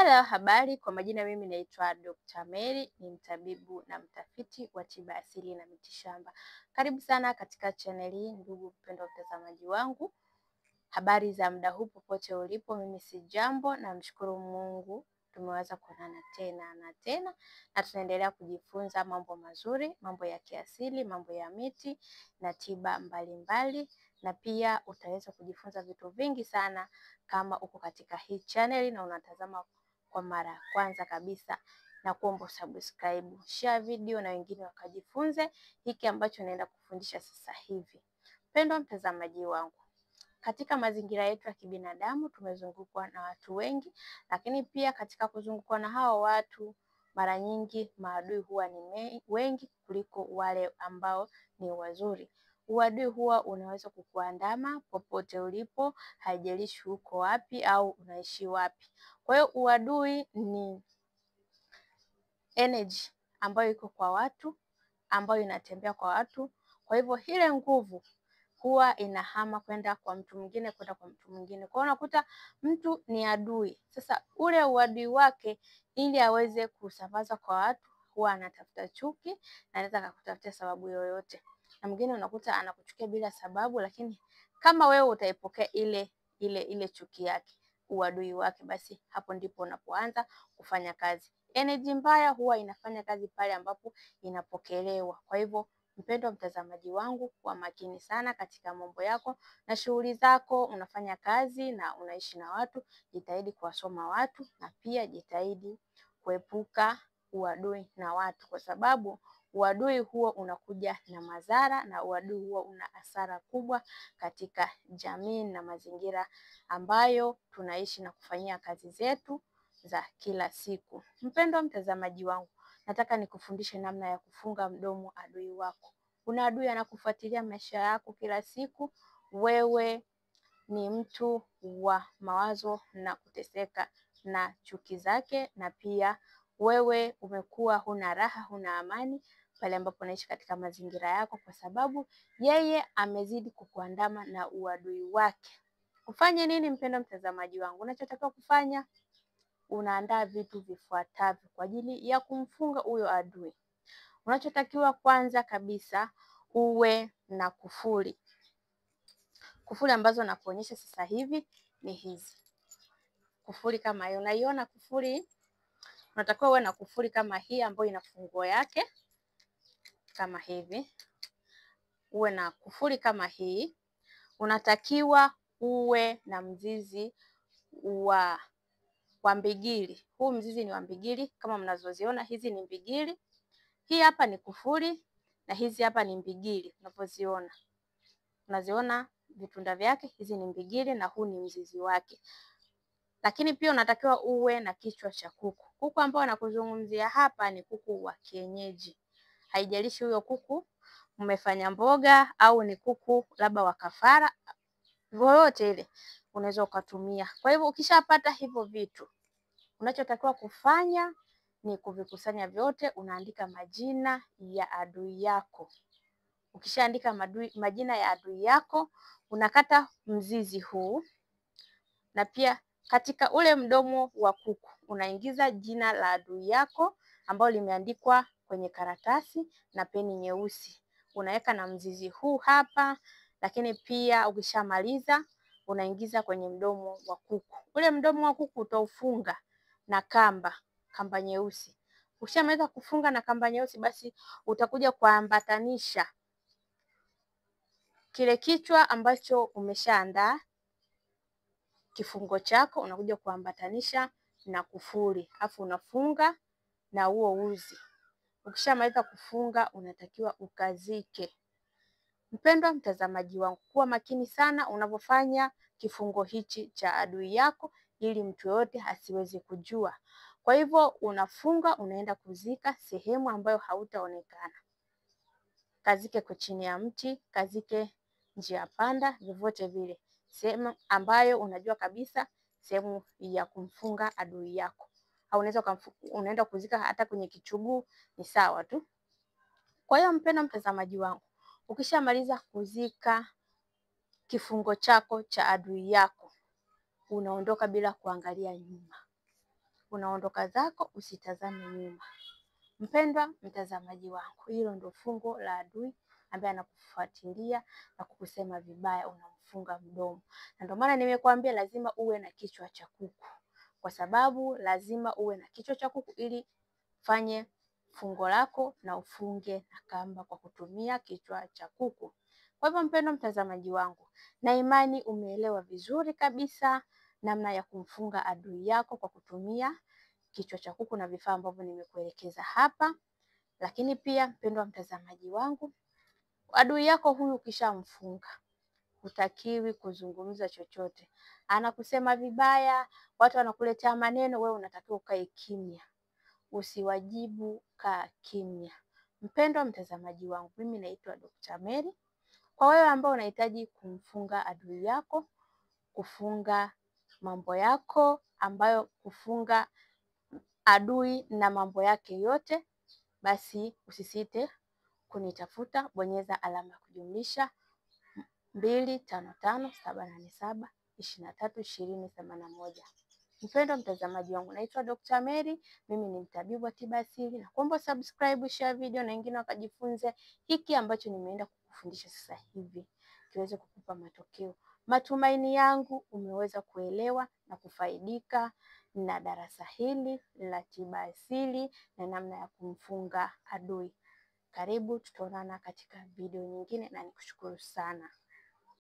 Hello, habari. Kwa majina mimi naitwa Dr. Mary, ni mtabibu na mtafiti wa tiba asili na mitishamba. Karibu sana katika channel hii ndugu mpendwa mtazamaji wangu. Habari za muda huu popote ulipo, mimi si jambo na mshukuru Mungu tumeweza kuonana tena na tunaendelea kujifunza mambo mazuri, mambo ya kiasili, mambo ya miti na tiba mbalimbali, na pia utaweza kujifunza vitu vingi sana kama uko katika hii channel na unatazama kwa mara ya kwanza kabisa, na kuomba subscribe, share video na wengine wakajifunze hiki ambacho naenda kufundisha sasa hivi. Mpendwa mtazamaji wangu, katika mazingira yetu ya kibinadamu tumezungukwa na watu wengi, lakini pia katika kuzungukwa na hao watu mara nyingi maadui huwa ni wengi kuliko wale ambao ni wazuri. Uadui huwa unaweza kukuandama popote ulipo, haijalishi uko wapi au unaishi wapi. Kwa hiyo uadui ni energy ambayo iko kwa watu, ambayo inatembea kwa watu. Kwa hivyo ile nguvu huwa inahama kwenda kwa mtu mwingine, kwenda kwa mtu mwingine. Kwa hiyo unakuta mtu ni adui. Sasa ule uadui wake ili aweze kusambaza kwa watu, huwa anatafuta chuki na anaweza kukutafutia sababu yoyote. Na mwingine unakuta anakuchukia bila sababu, lakini kama wewe utaipokea ile chuki yake, uadui wake, basi hapo ndipo unapoanza kufanya kazi. Energy mbaya huwa inafanya kazi pale ambapo inapokelewa. Kwa hivyo mpendwa mtazamaji wangu, kuwa makini sana katika mambo yako na shughuli zako. Unafanya kazi na unaishi na watu, jitahidi kuwasoma watu na pia jitahidi kuepuka uadui na watu, kwa sababu uadui huo unakuja na madhara na uadui huo una hasara kubwa katika jamii na mazingira ambayo tunaishi na kufanyia kazi zetu za kila siku. Mpendwa mtazamaji wangu, nataka nikufundishe namna ya kufunga mdomo adui wako. Una adui anakufuatilia maisha yako kila siku, wewe ni mtu wa mawazo na kuteseka na chuki zake, na pia wewe umekuwa huna raha, huna amani pale ambapo unaishi katika mazingira yako, kwa sababu yeye amezidi kukuandama na uadui wake. Ufanye nini mpendwa mtazamaji wangu? Unachotakiwa kufanya, unaandaa vitu vifuatavyo kwa ajili ya kumfunga huyo adui. Unachotakiwa kwanza kabisa, uwe na kufuli. Kufuli ambazo nakuonyesha sasa hivi ni hizi. Kufuli kama hiyo, unaiona kufuli? Unatakiwa uwe na kufuli kama hii ambayo ina funguo yake kama hivi. Uwe na kufuli kama hii. Unatakiwa uwe na mzizi wa mbigili. Huu mzizi ni wa mbigili kama mnazoziona, hizi ni mbigili. Hii hapa ni kufuli na hizi hapa ni mbigili. Unapoziona, unaziona vitunda vyake, hizi ni mbigili na huu ni mzizi wake. Lakini pia unatakiwa uwe na kichwa cha kuku. Kuku ambao nakuzungumzia hapa ni kuku wa kienyeji. Haijalishi huyo kuku umefanya mboga au ni kuku labda wa kafara, yoyote ile unaweza ukatumia. Kwa hivyo ukishapata hivyo vitu, unachotakiwa kufanya ni kuvikusanya vyote, unaandika majina ya adui yako. Ukishaandika majina ya adui yako, unakata mzizi huu, na pia katika ule mdomo wa kuku unaingiza jina la adui yako ambalo limeandikwa kwenye karatasi na peni nyeusi. Unaweka na mzizi huu hapa, lakini pia ukishamaliza unaingiza kwenye mdomo wa kuku. Ule mdomo wa kuku utaufunga na kamba nyeusi. Ukishamaliza kufunga na kamba nyeusi, basi utakuja kuambatanisha kile kichwa ambacho umeshaandaa kifungo chako, unakuja kuambatanisha na kufuli, afu unafunga na huo uzi. Ukishamaliza kufunga unatakiwa ukazike. Mpendwa mtazamaji wangu, kuwa makini sana unapofanya kifungo hichi cha adui yako, ili mtu yote asiweze kujua. Kwa hivyo unafunga, unaenda kuzika sehemu ambayo hautaonekana. Kazike kwa chini ya mti, kazike njia panda, vyovyote vile. Sehemu ambayo unajua kabisa sehemu ya kumfunga adui yako. Au unaenda kuzika hata kwenye kichuguu, ni sawa tu. Kwa hiyo mpendwa mtazamaji wangu, ukishamaliza kuzika kifungo chako cha adui yako, unaondoka bila kuangalia nyuma. unaondoka zako, usitazame nyuma. Mpendwa mtazamaji wangu, hilo ndio fungo la adui ambaye anakufuatilia na kukusema vibaya, unamfunga mdomo. Na ndio maana nimekuambia lazima uwe na kichwa cha kuku, kwa sababu lazima uwe na kichwa cha kuku ili fanye fungo lako na ufunge na kamba kwa kutumia kichwa cha kuku. Kwa hivyo mpendwa mtazamaji wangu, na imani umeelewa vizuri kabisa namna ya kumfunga adui yako kwa kutumia kichwa cha kuku na vifaa ambavyo nimekuelekeza hapa. Lakini pia mpendwa mtazamaji wangu, adui yako huyu ukishamfunga, hutakiwi kuzungumza chochote. Anakusema vibaya, watu wanakuletea maneno, wewe unatakiwa ukae kimya. Usiwajibu, kaa kimya. Mpendwa mtazamaji wangu, mimi naitwa Dr. Mary. Kwa wewe ambao unahitaji kumfunga adui yako, kufunga mambo yako ambayo kufunga adui na mambo yake yote, basi usisite kunitafuta, bonyeza alama ya kujumlisha 2557872322081. Mpendwa mtazamaji wangu, naitwa Dr. Mary, mimi ni mtabibu wa tiba asili, na kuomba subscribe, share video na wengine wakajifunze hiki ambacho nimeenda kukufundisha sasa hivi, kiweze kukupa matokeo. Matumaini yangu umeweza kuelewa na kufaidika na darasa hili la tiba asili na namna ya kumfunga adui. Karibu, tutaonana katika video nyingine na nikushukuru sana.